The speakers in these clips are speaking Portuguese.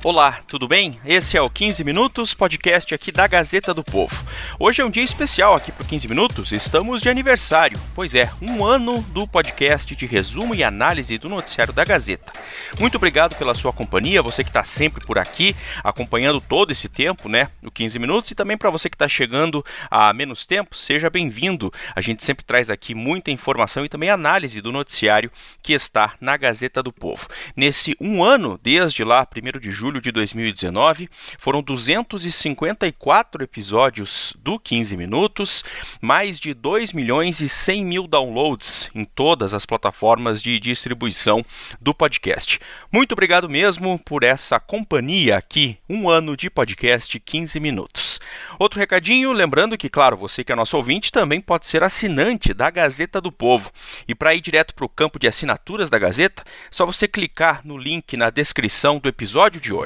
Olá, tudo bem? Esse é o 15 Minutos, podcast aqui da Gazeta do Povo. Hoje é um dia especial aqui pro 15 Minutos, estamos de aniversário. Pois é, 1 ano do podcast de resumo e análise do noticiário da Gazeta. Muito obrigado pela sua companhia, você que está sempre por aqui, acompanhando todo esse tempo, né, no 15 Minutos, e também para você que está chegando há menos tempo, seja bem-vindo. A gente sempre traz aqui muita informação e também análise do noticiário que está na Gazeta do Povo. Nesse 1 ano, desde lá, 1º de julho de 2019, foram 254 episódios do 15 Minutos, mais de 2.100.000 downloads em todas as plataformas de distribuição do podcast. Muito obrigado mesmo por essa companhia aqui, 1 ano de podcast 15 Minutos. Outro recadinho, lembrando que, claro, você que é nosso ouvinte também pode ser assinante da Gazeta do Povo. E para ir direto para o campo de assinaturas da Gazeta, só você clicar no link na descrição do episódio de hoje.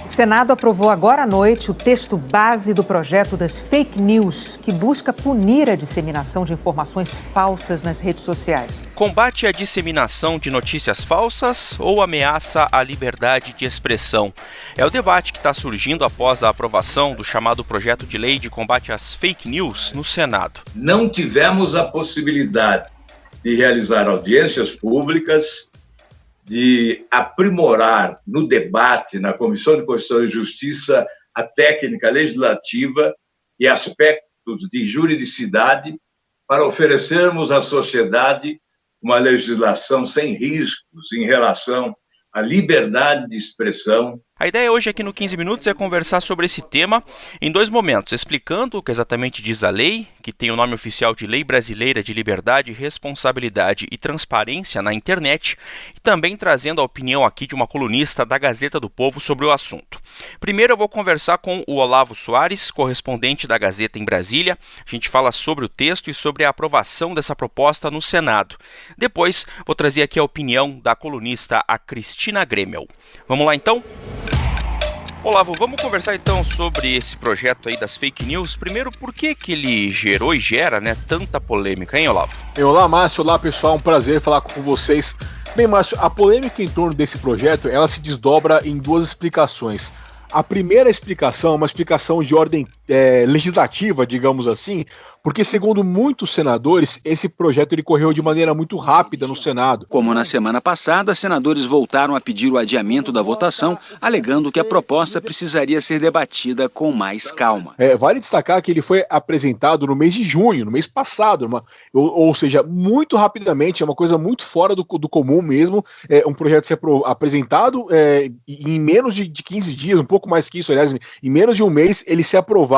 O Senado aprovou agora à noite o texto base do projeto das fake news, que busca punir a disseminação de informações falsas nas redes sociais. Combate à disseminação de notícias falsas ou ameaça à liberdade de expressão? É o debate que está surgindo após a aprovação do chamado projeto de lei de combate às fake news no Senado. Não tivemos a possibilidade de realizar audiências públicas, de aprimorar no debate na Comissão de Constituição e Justiça a técnica legislativa e aspectos de juridicidade para oferecermos à sociedade uma legislação sem riscos em relação à liberdade de expressão. A ideia hoje aqui no 15 Minutos é conversar sobre esse tema em 2 momentos, explicando o que exatamente diz a lei, que tem o nome oficial de Lei Brasileira de Liberdade, Responsabilidade e Transparência na Internet, e também trazendo a opinião aqui de uma colunista da Gazeta do Povo sobre o assunto. Primeiro eu vou conversar com o Olavo Soares, correspondente da Gazeta em Brasília. A gente fala sobre o texto e sobre a aprovação dessa proposta no Senado. Depois vou trazer aqui a opinião da colunista, a Cristina Gremel. Vamos lá então? Olavo, vamos conversar então sobre esse projeto aí das fake news. Primeiro, por que ele gerou e gera, né, tanta polêmica, hein, Olavo? Olá, Márcio. Olá, pessoal. Um prazer falar com vocês. Bem, Márcio, a polêmica em torno desse projeto, ela se desdobra em 2 explicações. A primeira explicação é uma explicação de ordem legislativa, digamos assim, porque, segundo muitos senadores, esse projeto ele correu de maneira muito rápida no Senado. Como na semana passada, senadores voltaram a pedir o adiamento da votação, alegando que a proposta precisaria ser debatida com mais calma. Vale destacar que ele foi apresentado no mês de junho, no mês passado, ou seja, muito rapidamente, é uma coisa muito fora do comum mesmo, um projeto ser apresentado em menos de 15 dias, um pouco mais que isso, aliás, em menos de um mês, ele ser aprovado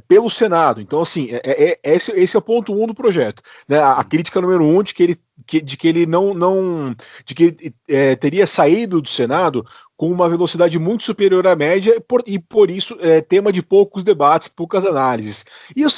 pelo Senado. Então, assim, esse é o ponto 1 do projeto, né? A crítica número 1 de que ele teria saído do Senado com uma velocidade muito superior à média e por isso tema de poucos debates, poucas análises. E a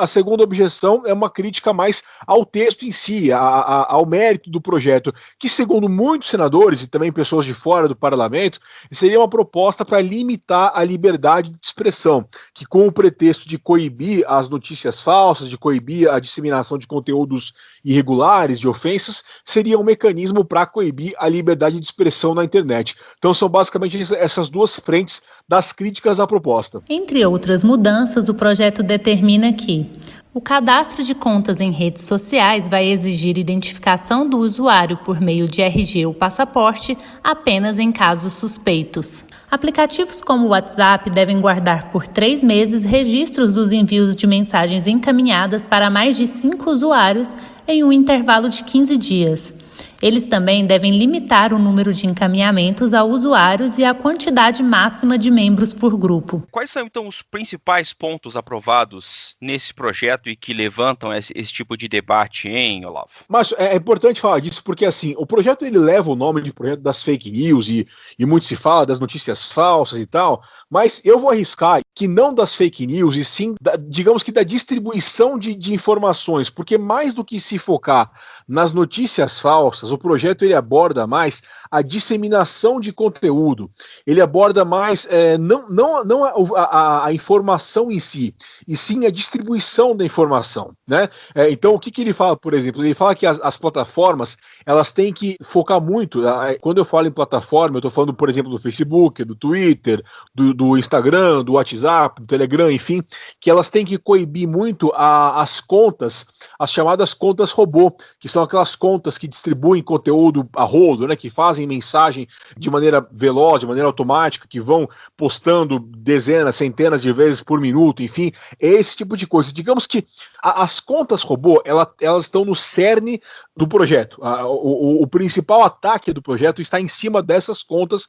segunda objeção é uma crítica mais ao texto em si, ao mérito do projeto, que, segundo muitos senadores e também pessoas de fora do parlamento, seria uma proposta para limitar a liberdade de expressão, que, com o pretexto de coibir as notícias falsas, de coibir a disseminação de conteúdos irregulares, de ofensas, seria um mecanismo para coibir a liberdade de expressão na internet. Então são basicamente essas 2 frentes das críticas à proposta. Entre outras mudanças, o projeto determina que o cadastro de contas em redes sociais vai exigir identificação do usuário por meio de RG ou passaporte apenas em casos suspeitos. Aplicativos como o WhatsApp devem guardar por 3 meses registros dos envios de mensagens encaminhadas para mais de 5 usuários em um intervalo de 15 dias. Eles também devem limitar o número de encaminhamentos a usuários e a quantidade máxima de membros por grupo. Quais são, então, os principais pontos aprovados nesse projeto e que levantam esse tipo de debate, hein, Olavo? Mas é importante falar disso porque, assim, o projeto ele leva o nome de projeto das fake news e muito se fala das notícias falsas e tal, mas eu vou arriscar que não das fake news e sim, digamos que da distribuição de informações, porque mais do que se focar nas notícias falsas, falsas. O projeto ele aborda mais a disseminação de conteúdo, ele aborda mais não a informação em si, e sim a distribuição da informação, né? Então, o que ele fala, por exemplo? Ele fala que as plataformas, elas têm que focar muito, quando eu falo em plataforma, eu estou falando, por exemplo, do Facebook, do Twitter, do Instagram, do WhatsApp, do Telegram, enfim, que elas têm que coibir muito as contas, as chamadas contas robô, que são aquelas contas que distribuem conteúdo a rodo, né, que fazem mensagem de maneira veloz, de maneira automática, que vão postando dezenas, centenas de vezes por minuto, enfim, esse tipo de coisa. Digamos que as contas robô, elas estão no cerne do projeto. O principal ataque do projeto está em cima dessas contas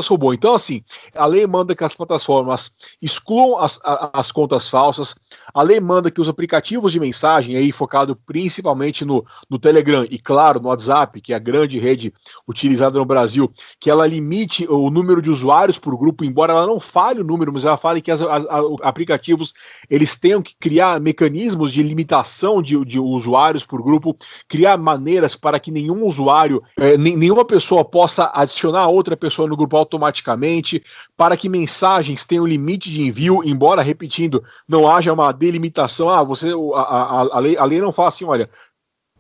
robô. Então, assim, a lei manda que as plataformas excluam as contas falsas, a lei manda que os aplicativos de mensagem, aí focado principalmente no Telegram e, claro, no WhatsApp, que é a grande rede utilizada no Brasil, que ela limite o número de usuários por grupo, embora ela não fale o número, mas ela fale que os aplicativos eles tenham que criar mecanismos de limitação de usuários por grupo, criar maneiras para que nenhum usuário, nenhuma pessoa possa adicionar outra pessoa no grupo automaticamente, para que mensagens tenham limite de envio, embora, repetindo, não haja uma delimitação. A lei não fala assim, olha,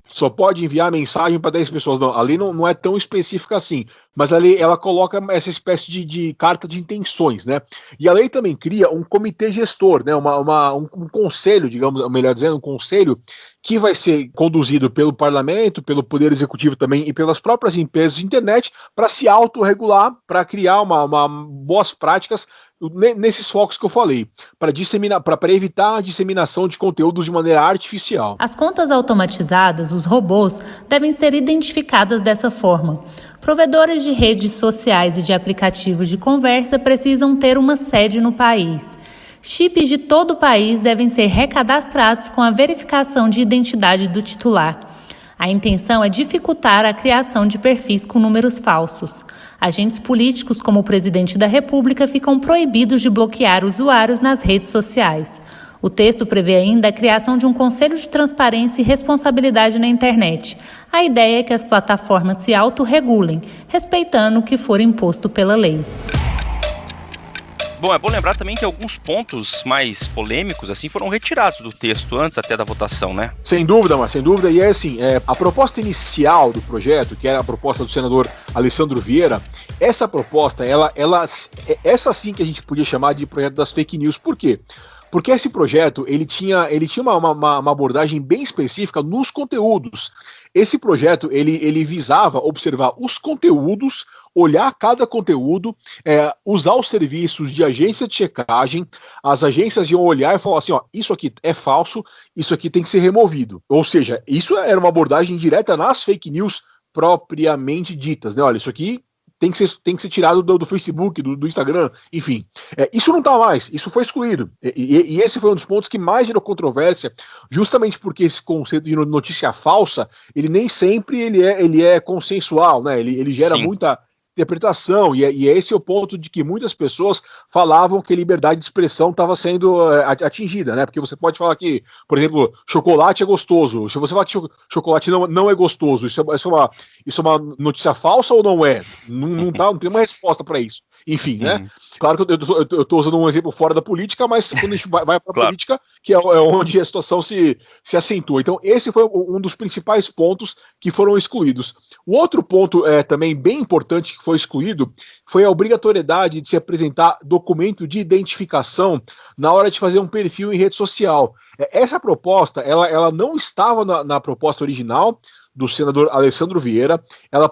só pode enviar mensagem para 10 pessoas. Não, a lei não é tão específica assim, mas a lei ela coloca essa espécie de carta de intenções, né? E a lei também cria um comitê gestor, né? Um conselho, digamos, melhor dizendo, um conselho que vai ser conduzido pelo parlamento, pelo poder executivo também e pelas próprias empresas de internet para se autorregular, para criar boas práticas nesses focos que eu falei, para evitar a disseminação de conteúdos de maneira artificial. As contas automatizadas, os robôs, devem ser identificadas dessa forma. Provedores de redes sociais e de aplicativos de conversa precisam ter uma sede no país. Chips de todo o país devem ser recadastrados com a verificação de identidade do titular. A intenção é dificultar a criação de perfis com números falsos. Agentes políticos, como o presidente da República, ficam proibidos de bloquear usuários nas redes sociais. O texto prevê ainda a criação de um conselho de transparência e responsabilidade na internet. A ideia é que as plataformas se autorregulem, respeitando o que for imposto pela lei. Bom, é bom lembrar também que alguns pontos mais polêmicos assim foram retirados do texto antes até da votação, né? Sem dúvida, mas sem dúvida. E a proposta inicial do projeto, que era a proposta do senador Alessandro Vieira, essa proposta, essa sim que a gente podia chamar de projeto das fake news. Por quê? Porque esse projeto, ele tinha uma abordagem bem específica nos conteúdos. Esse projeto, ele visava observar os conteúdos, olhar cada conteúdo, usar os serviços de agência de checagem, as agências iam olhar e falar assim, ó, isso aqui é falso, isso aqui tem que ser removido. Ou seja, isso era uma abordagem direta nas fake news propriamente ditas, né? Olha, isso aqui tem que ser tirado do Facebook, do Instagram, enfim. Isso não está mais, isso foi excluído. E esse foi um dos pontos que mais gerou controvérsia, justamente porque esse conceito de notícia falsa, ele nem sempre ele é consensual, né? Ele gera Sim. muita interpretação, e esse é o ponto de que muitas pessoas falavam que a liberdade de expressão estava sendo atingida, né? Porque você pode falar que, por exemplo, chocolate é gostoso. Se você falar que chocolate não é gostoso, isso é uma notícia falsa ou não é? Não tem uma resposta para isso. Enfim, né? Claro que eu estou usando um exemplo fora da política, mas quando a gente vai para a claro. Política, que é onde a situação se acentua. Então, esse foi um dos principais pontos que foram excluídos. O outro ponto também bem importante que foi excluído foi a obrigatoriedade de se apresentar documento de identificação na hora de fazer um perfil em rede social. Essa proposta, ela não estava na proposta original do senador Alessandro Vieira, ela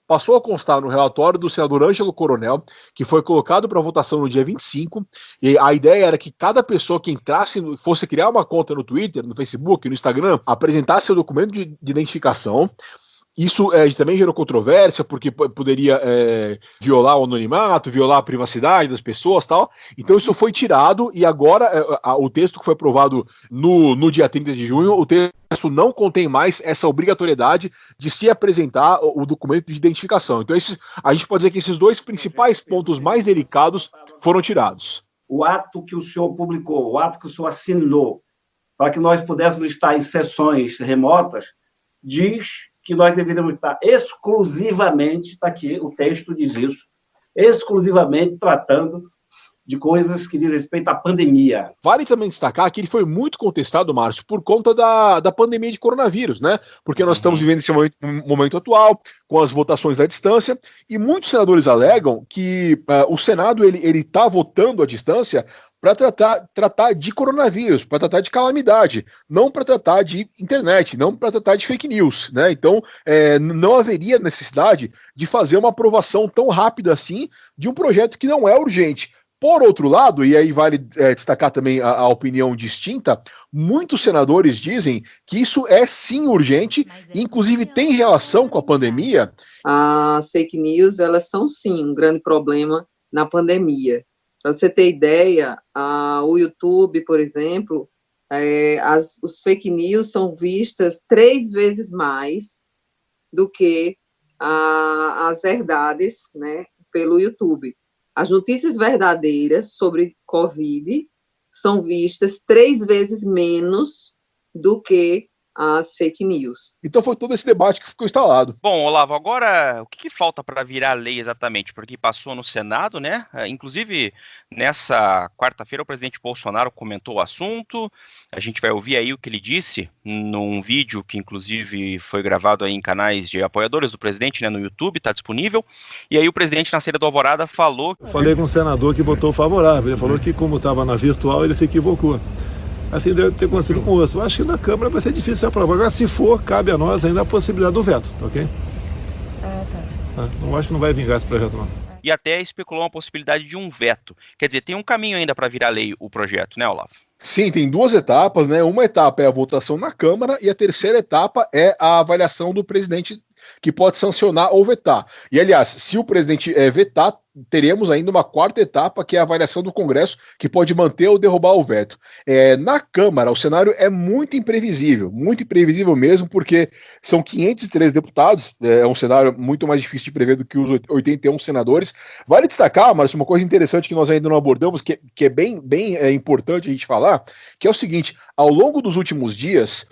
passou a constar no relatório do senador Ângelo Coronel, que foi colocado para votação no dia 25, e a ideia era que cada pessoa que fosse criar uma conta no Twitter, no Facebook, no Instagram, apresentasse seu documento de identificação. Isso também gerou controvérsia, porque poderia violar o anonimato, violar a privacidade das pessoas e tal. Então isso foi tirado, e agora o texto que foi aprovado no dia 30 de junho, o texto não contém mais essa obrigatoriedade de se apresentar o documento de identificação. Então a gente pode dizer que esses dois principais pontos mais delicados foram tirados. O ato que o senhor publicou, o ato que o senhor assinou, para que nós pudéssemos estar em sessões remotas, diz que nós deveríamos estar exclusivamente, está aqui, o texto diz isso, exclusivamente tratando de coisas que diz respeito à pandemia. Vale também destacar que ele foi muito contestado, Márcio, por conta da pandemia de coronavírus, né? Porque nós estamos vivendo esse momento atual, com as votações à distância, e muitos senadores alegam que o Senado ele está votando à distância para tratar de coronavírus, para tratar de calamidade, não para tratar de internet, não para tratar de fake news, né? Então, não haveria necessidade de fazer uma aprovação tão rápida assim de um projeto que não é urgente. Por outro lado, e aí vale destacar também a opinião distinta, muitos senadores dizem que isso é sim urgente, inclusive tem relação com a pandemia. As fake news, elas são sim um grande problema na pandemia. Para você ter ideia, o YouTube, por exemplo, os fake news são vistas 3 vezes mais do que as verdades, né, pelo YouTube. As notícias verdadeiras sobre Covid são vistas 3 vezes menos do que as fake news. Então foi todo esse debate que ficou instalado. Bom, Olavo, agora o que falta para virar lei exatamente? Porque passou no Senado, né? Inclusive, nessa quarta-feira, o presidente Bolsonaro comentou o assunto. A gente vai ouvir aí o que ele disse num vídeo que, inclusive, foi gravado aí em canais de apoiadores do presidente, né, no YouTube, está disponível. E aí o presidente, na saída do Alvorada, falou... Eu falei com um senador que votou favorável. Ele falou que, como estava na virtual, ele se equivocou. Assim deve ter acontecido com o osso. Eu acho que na Câmara vai ser difícil ser aprovado. Agora, se for, cabe a nós ainda a possibilidade do veto, ok? Não acho que não vai vingar esse projeto, não. E até especulou uma possibilidade de um veto. Quer dizer, tem um caminho ainda para virar lei o projeto, né, Olavo? Sim, tem 2 etapas, né? Uma etapa é a votação na Câmara e a terceira etapa é a avaliação do presidente, que pode sancionar ou vetar. E, aliás, se o presidente vetar, teremos ainda uma 4ª etapa, que é a avaliação do Congresso, que pode manter ou derrubar o veto. Na Câmara, o cenário é muito imprevisível mesmo, porque são 513 deputados, é um cenário muito mais difícil de prever do que os 81 senadores. Vale destacar, Márcio, uma coisa interessante que nós ainda não abordamos, que é bem importante a gente falar, que é o seguinte: ao longo dos últimos dias,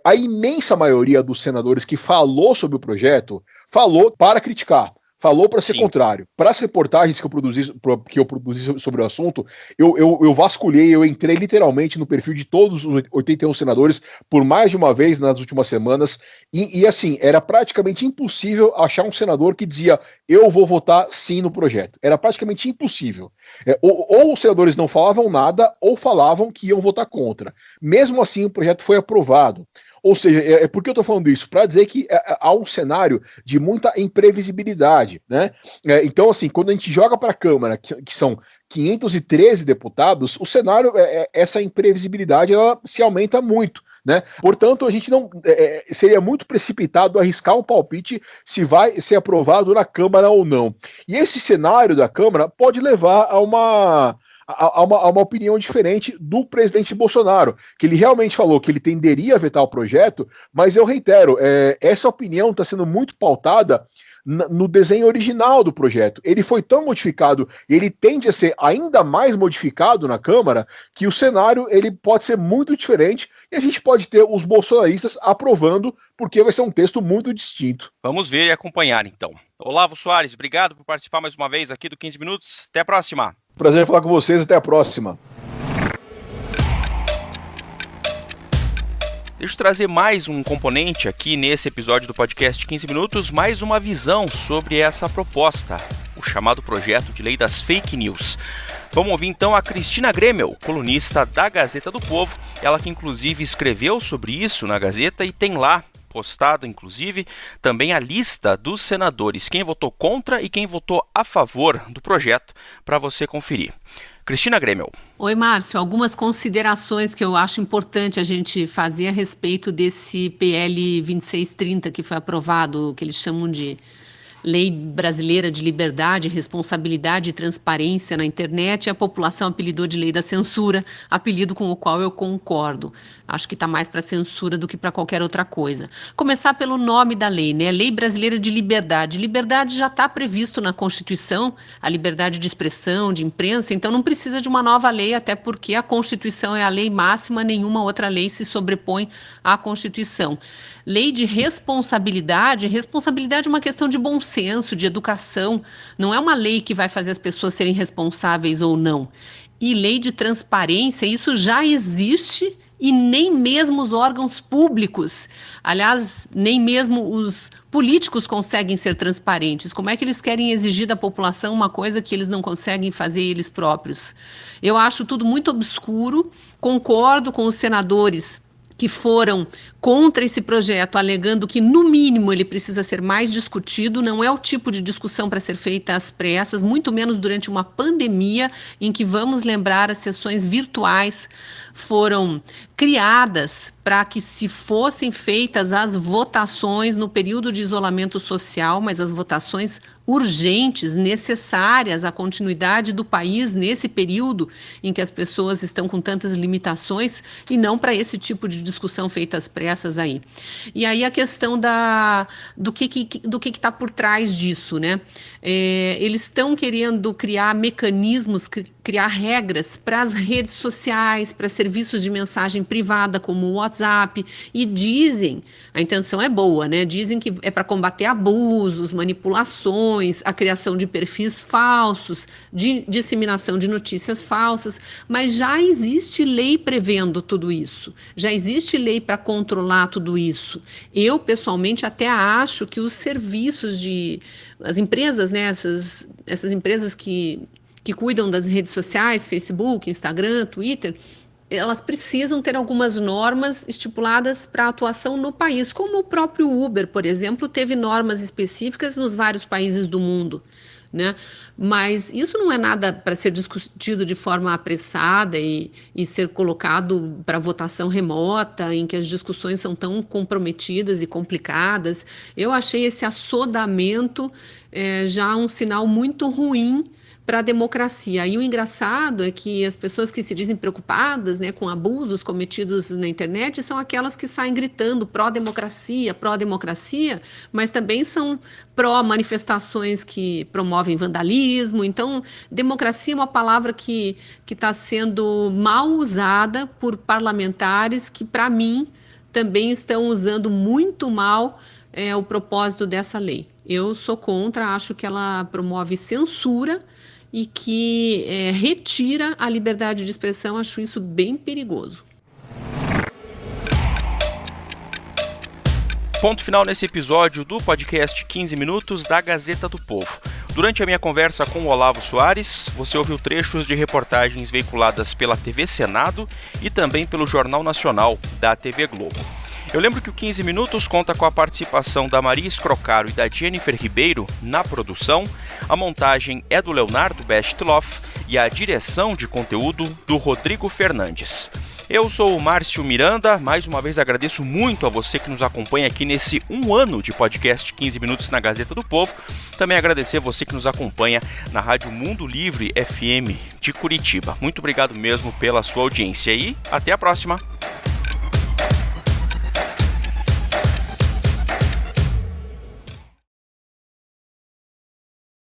a imensa maioria dos senadores que falou sobre o projeto falou para criticar, falou para ser contrário. Para as reportagens que eu produzi sobre o assunto, eu vasculhei, eu entrei literalmente no perfil de todos os 81 senadores por mais de uma vez nas últimas semanas, e assim, era praticamente impossível achar um senador que dizia: eu vou votar sim no projeto. Era praticamente impossível. Ou os senadores não falavam nada, ou falavam que iam votar contra. Mesmo assim, o projeto foi aprovado. Ou seja, por que eu estou falando isso? Para dizer que há um cenário de muita imprevisibilidade, né? Então, assim, quando a gente joga para a Câmara, que são 513 deputados, o cenário, essa imprevisibilidade, ela se aumenta muito, né? Portanto, a gente não seria muito precipitado arriscar um palpite se vai ser aprovado na Câmara ou não. E esse cenário da Câmara pode levar a uma opinião diferente do presidente Bolsonaro, que ele realmente falou que ele tenderia a vetar o projeto, mas eu reitero, essa opinião está sendo muito pautada no desenho original do projeto. Ele foi tão modificado, e ele tende a ser ainda mais modificado na Câmara, que o cenário ele pode ser muito diferente, e a gente pode ter os bolsonaristas aprovando, porque vai ser um texto muito distinto. Vamos ver e acompanhar, então. Olavo Soares, obrigado por participar mais uma vez aqui do 15 Minutos. Até a próxima. Prazer falar com vocês, até a próxima. Deixa eu trazer mais um componente aqui nesse episódio do podcast 15 Minutos, mais uma visão sobre essa proposta, o chamado projeto de lei das fake news. Vamos ouvir então a Cristina Gremel, colunista da Gazeta do Povo, ela que inclusive escreveu sobre isso na Gazeta e tem lá postado, inclusive, também a lista dos senadores, quem votou contra e quem votou a favor do projeto, para você conferir. Cristina Gremel. Oi, Márcio. Algumas considerações que eu acho importante a gente fazer a respeito desse PL 2630 que foi aprovado, que eles chamam de Lei Brasileira de Liberdade, Responsabilidade e Transparência na Internet, e a população apelidou de Lei da Censura, apelido com o qual eu concordo. Acho que está mais para censura do que para qualquer outra coisa. Começar pelo nome da lei, né? Lei Brasileira de Liberdade. Liberdade já está previsto na Constituição, a liberdade de expressão, de imprensa, então não precisa de uma nova lei, até porque a Constituição é a lei máxima, nenhuma outra lei se sobrepõe à Constituição. Lei de responsabilidade. Responsabilidade é uma questão de bom senso, de educação. Não é uma lei que vai fazer as pessoas serem responsáveis ou não. E lei de transparência, isso já existe e nem mesmo os órgãos públicos, aliás, nem mesmo os políticos conseguem ser transparentes. Como é que eles querem exigir da população uma coisa que eles não conseguem fazer eles próprios? Eu acho tudo muito obscuro, concordo com os senadores que foram contra esse projeto, alegando que, no mínimo, ele precisa ser mais discutido. Não é o tipo de discussão para ser feita às pressas, muito menos durante uma pandemia, em que, vamos lembrar, as sessões virtuais foram criadas para que se fossem feitas as votações no período de isolamento social, mas as votações urgentes, necessárias à continuidade do país nesse período em que as pessoas estão com tantas limitações, e não para esse tipo de discussão feita às pressas aí. E aí a questão do que está por trás disso, né? Eles estão querendo criar mecanismos, criar regras para as redes sociais, para serviços de mensagem privada como o WhatsApp, e dizem, a intenção é boa, né? Dizem que é para combater abusos, manipulações, a criação de perfis falsos, de disseminação de notícias falsas, mas já existe lei prevendo tudo isso, já existe lei para controlar tudo isso. Eu, pessoalmente, até acho que os serviços as empresas, né, essas empresas que cuidam das redes sociais, Facebook, Instagram, Twitter, elas precisam ter algumas normas estipuladas para atuação no país, como o próprio Uber, por exemplo, teve normas específicas nos vários países do mundo, né? Mas isso não é nada para ser discutido de forma apressada e ser colocado para votação remota, em que as discussões são tão comprometidas e complicadas. Eu achei esse assodamento já um sinal muito ruim para a democracia. E o engraçado é que as pessoas que se dizem preocupadas, né, com abusos cometidos na internet são aquelas que saem gritando pró-democracia, mas também são pró-manifestações que promovem vandalismo. Então, democracia é uma palavra que está sendo mal usada por parlamentares que, para mim, também estão usando muito mal o propósito dessa lei. Eu sou contra, acho que ela promove censura e que retira a liberdade de expressão. Acho isso bem perigoso. Ponto final nesse episódio do podcast 15 Minutos da Gazeta do Povo. Durante a minha conversa com o Olavo Soares, você ouviu trechos de reportagens veiculadas pela TV Senado e também pelo Jornal Nacional da TV Globo. Eu lembro que o 15 Minutos conta com a participação da Maria Scrocaro e da Jennifer Ribeiro na produção, a montagem é do Leonardo Bestloff e a direção de conteúdo do Rodrigo Fernandes. Eu sou o Márcio Miranda, mais uma vez agradeço muito a você que nos acompanha aqui nesse 1 ano de podcast 15 Minutos na Gazeta do Povo. Também agradecer a você que nos acompanha na Rádio Mundo Livre FM de Curitiba. Muito obrigado mesmo pela sua audiência e até a próxima!